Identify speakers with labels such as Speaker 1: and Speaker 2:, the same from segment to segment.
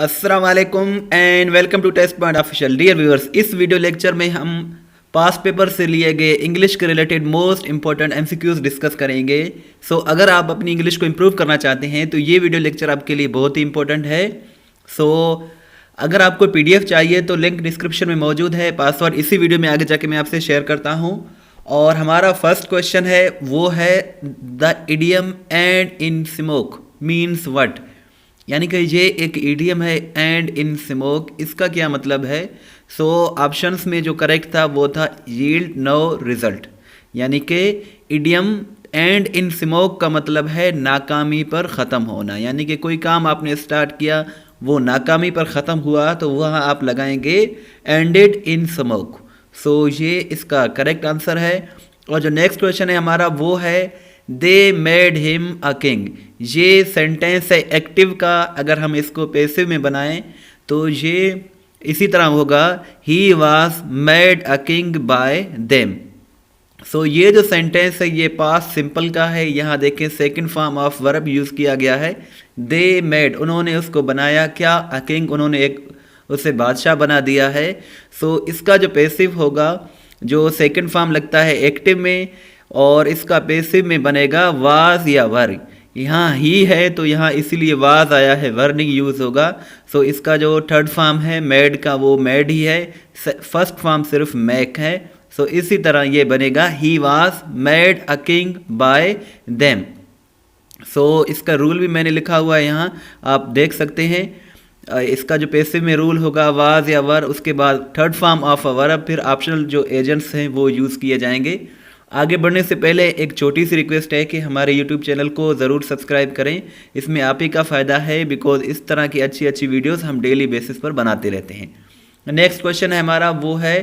Speaker 1: अस्सलाम वालेकुम and welcome to test point official. Dear viewers, इस वीडियो लेक्चर में हम पास्ट पेपर से लिए गए इंग्लिश के related most important MCQs discuss करेंगे। सो अगर आप अपनी इंग्लिश को इम्प्रूव करना चाहते हैं तो ये वीडियो लेक्चर आपके लिए बहुत ही इंपॉर्टेंट है। सो अगर आपको पीडीएफ चाहिए तो लिंक डिस्क्रिप्शन में मौजूद है। पासवर्ड इसी वीडियो में आगे जाके मैं आपसे शेयर करता हूँ। और हमारा फर्स्ट क्वेश्चन है वो है the idiom and in smoke means what. यानी कि ये एक इडियम है एंड इन स्मोक, इसका क्या मतलब है। सो ऑप्शंस में जो करेक्ट था वो था यील्ड नो रिजल्ट। यानी कि इडियम एंड इन स्मोक का मतलब है नाकामी पर ख़त्म होना। यानी कि कोई काम आपने स्टार्ट किया वो नाकामी पर ख़त्म हुआ तो वहाँ आप लगाएंगे एंडेड इन स्मोक। सो ये इसका करेक्ट आंसर है। और जो नेक्स्ट क्वेश्चन है हमारा वो है they made him a king. ये सेंटेंस है एक्टिव का, अगर हम इसको पैसिव में बनाएं तो ये इसी तरह होगा he was made a king by them. So ये जो सेंटेंस है ये पास्ट सिंपल का है। यहाँ देखें second form of verb use किया गया है। दे मेड, उन्होंने उसको बनाया क्या, अ किंग, उन्होंने एक उसे बादशाह बना दिया है। सो इसका जो पैसिव होगा, जो सेकंड फॉर्म लगता है एक्टिव में और इसका पैसिव में बनेगा वाज या वर। यहाँ ही है तो यहाँ इसीलिए वाज आया है, वर नहीं यूज़ होगा। सो इसका जो थर्ड फॉर्म है मेड का वो मेड ही है, फर्स्ट फॉर्म सिर्फ मेक है। सो इसी तरह ये बनेगा he was made a king by them. So इसका रूल भी मैंने लिखा हुआ है यहाँ, आप देख सकते हैं। इसका जो पैसिव में रूल होगा वाज या वर, उसके बाद third form of a verb, फिर ऑप्शनल जो एजेंट्स हैं वो यूज़ किए जाएंगे। आगे बढ़ने से पहले एक छोटी सी रिक्वेस्ट है कि हमारे YouTube चैनल को ज़रूर सब्सक्राइब करें। इसमें आप ही का फ़ायदा है बिकॉज इस तरह की अच्छी अच्छी वीडियोस हम डेली बेसिस पर बनाते रहते हैं। नेक्स्ट क्वेश्चन है हमारा वो है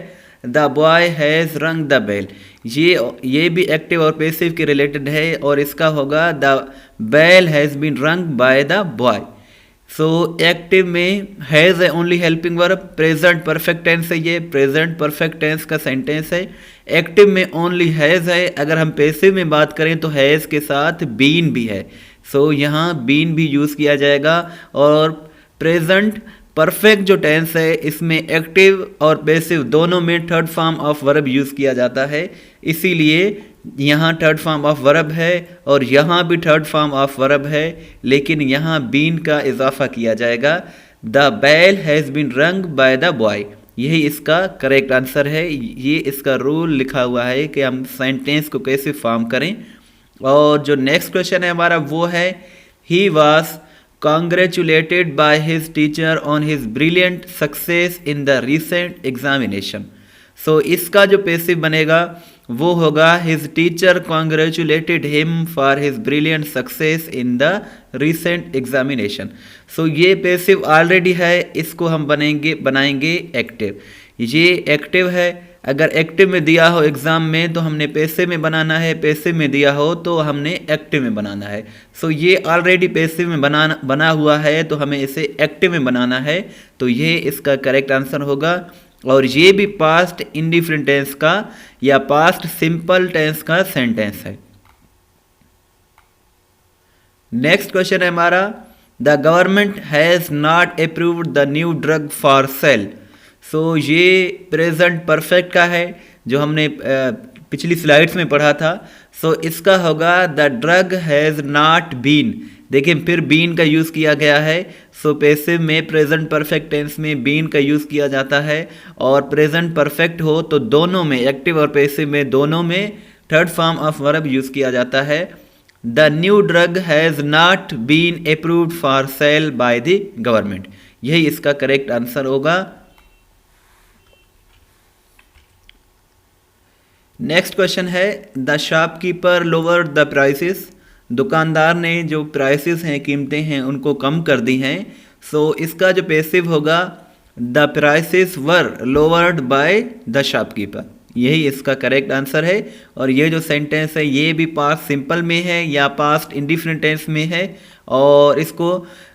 Speaker 1: द बॉय हैज़ रंग द बेल। ये भी एक्टिव और पैसिव के रिलेटेड है और इसका होगा the bell has been rung by the boy. So active में हैज़ है only helping verb, present perfect tense है, ये प्रेजेंट परफेक्ट टेंस का सेंटेंस है। एक्टिव में ओनली हैज़ है। अगर हम पैसिव में बात करें तो हैज़ के साथ बीन भी है। सो यहाँ बीन भी यूज़ किया जाएगा। और प्रेजेंट परफेक्ट जो टेंस है इसमें एक्टिव और पैसिव दोनों में third form of verb use किया जाता है, इसीलिए यहाँ थर्ड फॉर्म ऑफ वर्ब है और यहाँ भी थर्ड फॉर्म ऑफ वर्ब है, लेकिन यहाँ बीन का इजाफा किया जाएगा। The bell has been rung by the boy, यही इसका करेक्ट आंसर है। ये इसका रूल लिखा हुआ है कि हम सेंटेंस को कैसे फॉर्म करें। और जो नेक्स्ट क्वेश्चन है हमारा वो है he was congratulated by his teacher on his brilliant success in the recent examination। सो इसका जो पैसिव बनेगा वो होगा his teacher congratulated him for his brilliant success in the recent examination। सो ये पैसिव ऑलरेडी है, इसको हम बनाएंगे एक्टिव। ये एक्टिव है, अगर एक्टिव में दिया हो एग्ज़ाम में तो हमने पैसिव में बनाना है, पैसिव में दिया हो तो हमने एक्टिव में बनाना है। सो ये ऑलरेडी पैसिव में बना हुआ है तो हमें इसे एक्टिव में बनाना है, तो ये इसका करेक्ट आंसर होगा। और ये भी पास्ट इंडिफरेंट टेंस का या पास्ट सिंपल टेंस का सेंटेंस है। नेक्स्ट क्वेश्चन है हमारा the government has not approved the new drug for sale. So ये प्रेजेंट परफेक्ट का है जो हमने पिछली स्लाइड्स में पढ़ा था। सो इसका होगा the drug has not been. देखिए फिर बीन का यूज़ किया गया है। सो पैसिव में प्रेजेंट परफेक्ट टेंस में बीन का यूज़ किया जाता है और प्रेजेंट परफेक्ट हो तो दोनों में, एक्टिव और पैसिव में दोनों में third form of verb use किया जाता है। The new drug has not been approved for sale by the government, यही इसका करेक्ट आंसर होगा। नेक्स्ट क्वेश्चन है the shopkeeper lowered the prices. दुकानदार ने जो प्राइसेस हैं, कीमतें हैं, उनको कम कर दी हैं। सो इसका जो पैसिव होगा the prices were lowered by the shopkeeper, यही इसका करेक्ट आंसर है। और ये जो सेंटेंस है ये भी पास्ट सिंपल में है या पास्ट इंडिफरेंट टेंस में है। और इसको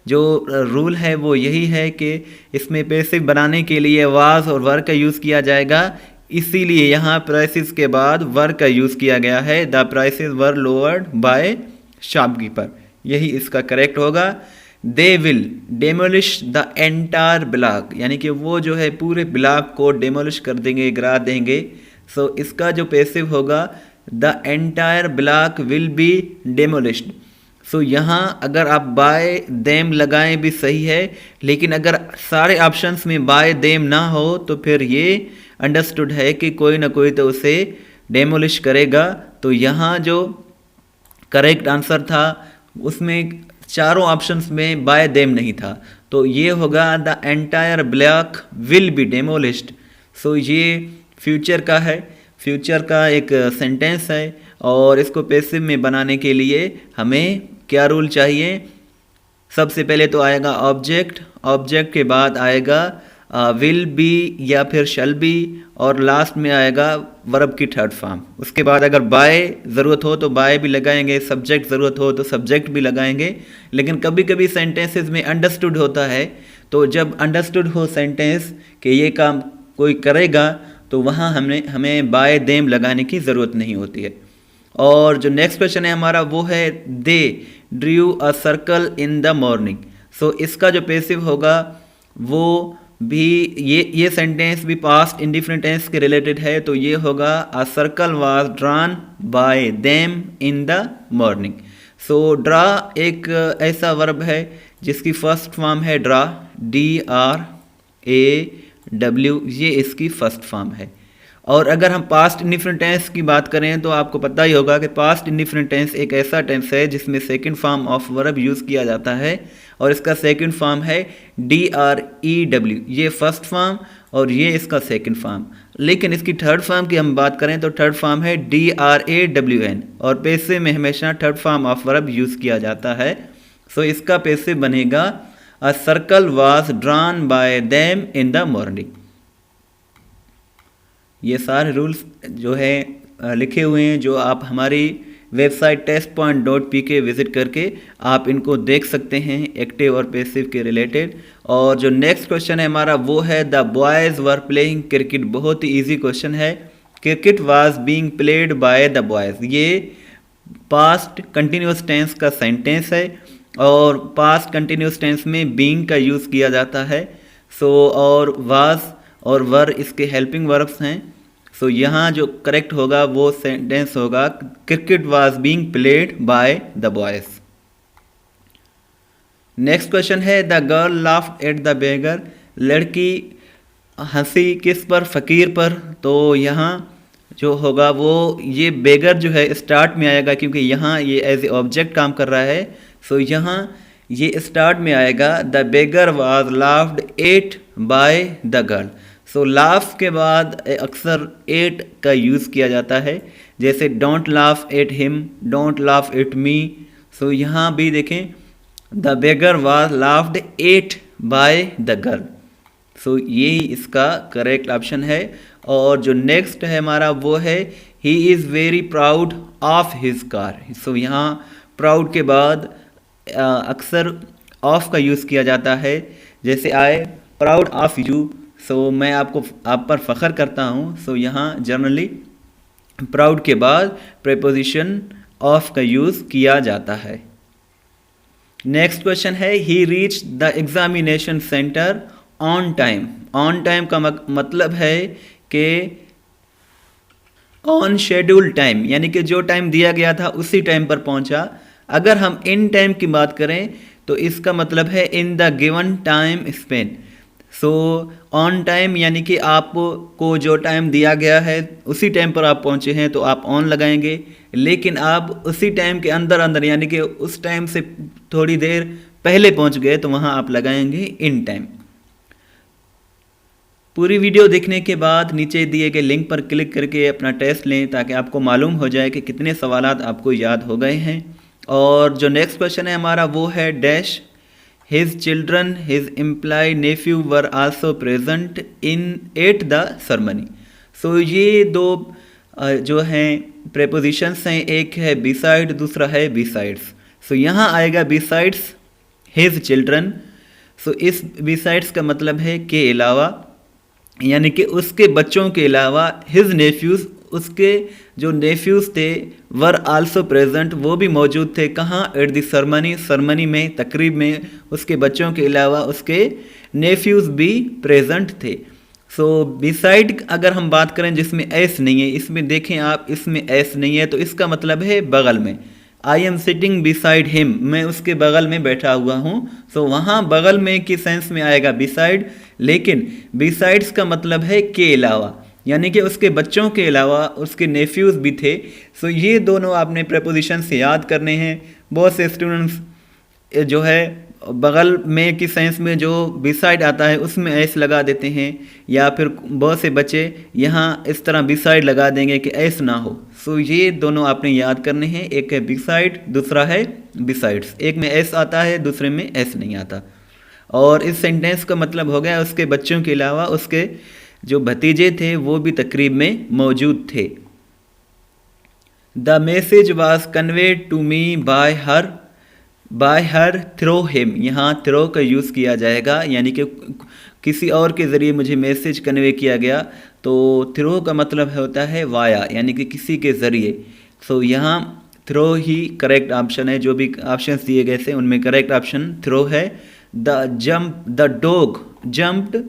Speaker 1: जो रूल है वो यही है कि इसमें पैसिव बनाने के लिए वाज और वर का यूज़ किया जाएगा, इसीलिए यहाँ प्राइसेस के बाद वर का यूज़ किया गया है। The prices were lowered by shopkeeper, यही इसका करेक्ट होगा। They will demolish the entire block, यानी कि वो जो है पूरे ब्लॉक को डेमोलिश कर देंगे, गिरा देंगे। सो इसका जो पैसिव होगा the entire block will be demolished. So यहाँ अगर आप बाय देम लगाएं भी सही है, लेकिन अगर सारे ऑप्शंस में बाय देम ना हो तो फिर ये अंडरस्टूड है कि कोई ना कोई तो उसे डेमोलिश करेगा। तो यहाँ जो करेक्ट आंसर था उसमें चारों ऑप्शंस में बाय देम नहीं था, तो ये होगा the entire block will be demolished. So ये फ्यूचर का है, फ्यूचर का एक सेंटेंस है, और इसको पैसिव में बनाने के लिए हमें क्या रूल चाहिए? सबसे पहले तो आएगा ऑब्जेक्ट, ऑब्जेक्ट के बाद आएगा विल बी या फिर शैल बी, और लास्ट में आएगा वर्ब की थर्ड फॉर्म। उसके बाद अगर बाय ज़रूरत हो तो बाय भी लगाएंगे, सब्जेक्ट ज़रूरत हो तो सब्जेक्ट भी लगाएंगे। लेकिन कभी कभी सेंटेंसेस में अंडरस्टूड होता है, तो जब अंडरस्टूड हो सेंटेंस कि ये काम कोई करेगा तो वहाँ हमें बाय देम लगाने की ज़रूरत नहीं होती है। और जो नेक्स्ट क्वेश्चन है हमारा वो है they drew a circle in the morning. So इसका जो पैसिव होगा वो भी ये सेंटेंस भी पास्ट इंडिफरेंट टेंस के रिलेटेड है, तो ये होगा a circle was drawn by them in the morning. So draw एक ऐसा वर्ब है जिसकी फर्स्ट फॉर्म है ड्रा, DRAW, ये इसकी फर्स्ट फॉर्म है। और अगर हम पास्ट इंडिफरेंट टेंस की बात करें तो आपको पता ही होगा कि पास्ट इंडिफरेंट टेंस एक ऐसा टेंस है जिसमें second form of verb use किया जाता है, और इसका सेकंड फॉर्म है DREW, ये फर्स्ट फॉर्म और ये इसका सेकंड फॉर्म। लेकिन इसकी थर्ड फॉर्म की हम बात करें तो थर्ड फॉर्म है DRAWN, और पैसिव में हमेशा third form of verb use किया जाता है। सो इसका पैसिव बनेगा अ circle was drawn by them in the morning. ये सारे रूल्स जो है लिखे हुए हैं, जो आप हमारी वेबसाइट testpoint.pk विज़िट करके आप इनको देख सकते हैं एक्टिव और पैसिव के रिलेटेड। और जो नेक्स्ट क्वेश्चन है हमारा वो है the boys were playing cricket. बहुत ही इजी क्वेश्चन है। Cricket was being played by the boys, ये पास्ट कंटिन्यूस टेंस का सेंटेंस है, और पास्ट कंटिन्यूस टेंस में बीइंग का यूज़ किया जाता है। सो और वाज और वर इसके हेल्पिंग वर्ब्स हैं। सो यहाँ जो करेक्ट होगा वो सेंटेंस होगा cricket was being played by the boys. Next question है the girl laughed at the beggar. लड़की हंसी किस पर? फ़कीर पर। तो यहाँ जो होगा वो ये बेगर जो है स्टार्ट में आएगा, क्योंकि यहाँ ये एज ए ऑब्जेक्ट काम कर रहा है। सो यहाँ ये स्टार्ट में आएगा the beggar was laughed at by the girl. So laugh के बाद अक्सर एट का यूज़ किया जाता है, जैसे don't laugh at him, don't laugh at me. So यहाँ भी देखें the beggar was laughed at by the girl. So यही इसका करेक्ट ऑप्शन है। और जो नेक्स्ट है हमारा वो है he is very proud of his car. So यहाँ प्राउड के बाद अक्सर ऑफ का यूज़ किया जाता है, जैसे आए प्राउड ऑफ यू। सो मैं आप पर फ़ख्र करता हूँ। सो यहाँ जनरली प्राउड के बाद प्रेपोजिशन ऑफ का यूज़ किया जाता है। नेक्स्ट क्वेश्चन है he reach the examination centre on time. On time का मतलब है कि ऑन शेड्यूल टाइम, यानी कि जो टाइम दिया गया था उसी टाइम पर पहुंचा। अगर हम इन टाइम की बात करें तो इसका मतलब है in the given time Spain. So on time यानी कि आपको जो टाइम दिया गया है उसी टाइम पर आप पहुंचे हैं तो आप ऑन लगाएंगे, लेकिन आप उसी टाइम के अंदर यानी कि उस टाइम से थोड़ी देर पहले पहुंच गए तो वहां आप लगाएंगे इन टाइम। पूरी वीडियो देखने के बाद नीचे दिए गए लिंक पर क्लिक करके अपना टेस्ट लें, ताकि आपको मालूम हो जाए कि कितने सवालात आपको याद हो गए हैं। और जो नेक्स्ट क्वेश्चन है हमारा वो है dash his children his employee nephew were also present in at the ceremony. So ये दो जो हैं प्रेपोजिशंस हैं, एक है बिसाइड, दूसरा है बिसाइड्स। सो यहाँ आएगा बिसाइड्स हिज चिल्ड्रन। सो इस बिसाइड्स का मतलब है के अलावा, यानी कि उसके बच्चों के अलावा हिज नेफ्यूज़ उसके जो नेफ्यूज़ थे वर आल्सो प्रेजेंट, वो भी मौजूद थे। कहाँ? एट द सरमनी में, तकरीब में उसके बच्चों के अलावा उसके नेफ्यूज़ भी प्रेजेंट थे। सो बिसाइड अगर हम बात करें जिसमें एस नहीं है, इसमें देखें आप, इसमें एस नहीं है तो इसका मतलब है बगल में। I am sitting beside him, मैं उसके बगल में बैठा हुआ हूँ। सो वहाँ बगल में की सेंस में आएगा बिसाइड, लेकिन बिसाइड्स का मतलब है के अलावा, यानी कि उसके बच्चों के अलावा उसके नेफ्यूज़ भी थे। सो ये दोनों आपने प्रेपोजिशन से याद करने हैं। बहुत से स्टूडेंट्स जो है बगल में की सेंस में जो बिसाइड आता है उसमें एस लगा देते हैं, या फिर बहुत से बच्चे यहाँ इस तरह बिसाइड लगा देंगे कि एस ना हो। सो ये दोनों आपने याद करने हैं, एक है बिसाइड, दूसरा है बिसाइड्स। एक में एस आता है, दूसरे में एस नहीं आता। और इस सेंटेंस का मतलब हो गया उसके बच्चों के अलावा उसके जो भतीजे थे वो भी तकरीब में मौजूद थे। The message was conveyed to me by her through him, यहाँ थ्रो का यूज़ किया जाएगा, यानी कि किसी और के ज़रिए मुझे मैसेज कन्वे किया गया। तो थ्रो का मतलब होता है वाया, यानी कि किसी के ज़रिए। सो यहाँ थ्रो ही करेक्ट ऑप्शन है। जो भी ऑप्शंस दिए गए थे उनमें करेक्ट ऑप्शन थ्रो है। The dog jumped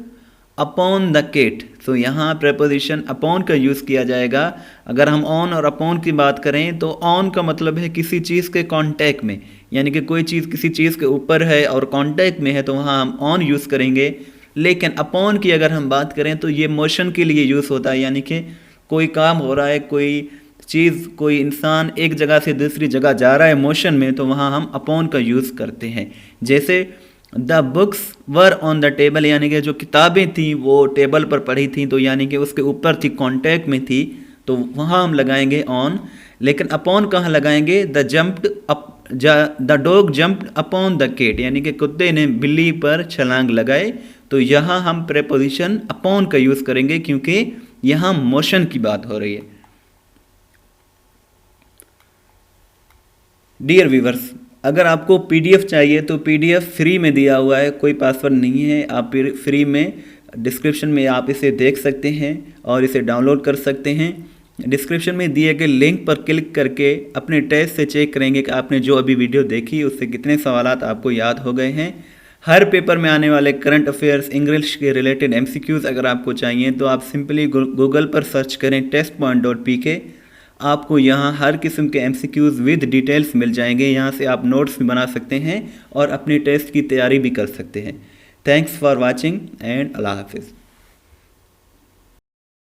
Speaker 1: upon the cat, तो यहाँ प्रेपोजिशन अपॉन का यूज़ किया जाएगा। अगर हम ऑन और अपॉन की बात करें तो ऑन का मतलब है किसी चीज़ के कांटेक्ट में, यानी कि कोई चीज़ किसी चीज़ के ऊपर है और कांटेक्ट में है तो वहाँ हम ऑन यूज़ करेंगे। लेकिन अपॉन की अगर हम बात करें तो ये मोशन के लिए यूज़ होता है, यानी कि कोई काम हो रहा है, कोई चीज़, कोई इंसान एक जगह से दूसरी जगह जा रहा है मोशन में, तो वहाँ हम अपॉन का यूज़ करते हैं। जैसे the books were on the table, यानी कि जो किताबें थी वो टेबल पर पड़ी थी, तो यानी कि उसके ऊपर थी, कांटेक्ट में थी, तो वहाँ हम लगाएंगे ऑन। लेकिन अपॉन कहाँ लगाएंगे? The dog jumped upon the cat, यानी कि कुत्ते ने बिल्ली पर छलांग लगाए, तो यहाँ हम प्रेपोजिशन अपॉन का यूज़ करेंगे क्योंकि यहाँ मोशन की बात हो रही है। डियर व्यूवर्स, अगर आपको पीडीएफ चाहिए तो पीडीएफ फ्री में दिया हुआ है, कोई पासवर्ड नहीं है। आप फ्री में डिस्क्रिप्शन में आप इसे देख सकते हैं और इसे डाउनलोड कर सकते हैं। डिस्क्रिप्शन में दिए गए लिंक पर क्लिक करके अपने टेस्ट से चेक करेंगे कि आपने जो अभी वीडियो देखी उससे कितने सवालात आपको याद हो गए हैं। हर पेपर में आने वाले करंट अफेयर्स, इंग्लिश के रिलेटेड एमसीक्यूज़ अगर आपको चाहिए तो आप सिंपली गूगल पर सर्च करें testpoint.pk। आपको यहाँ हर किस्म के एमसीक्यूज़ विद डिटेल्स मिल जाएंगे। यहाँ से आप नोट्स भी बना सकते हैं और अपने टेस्ट की तैयारी भी कर सकते हैं। थैंक्स फॉर वॉचिंग एंड अल्लाह हाफिज़।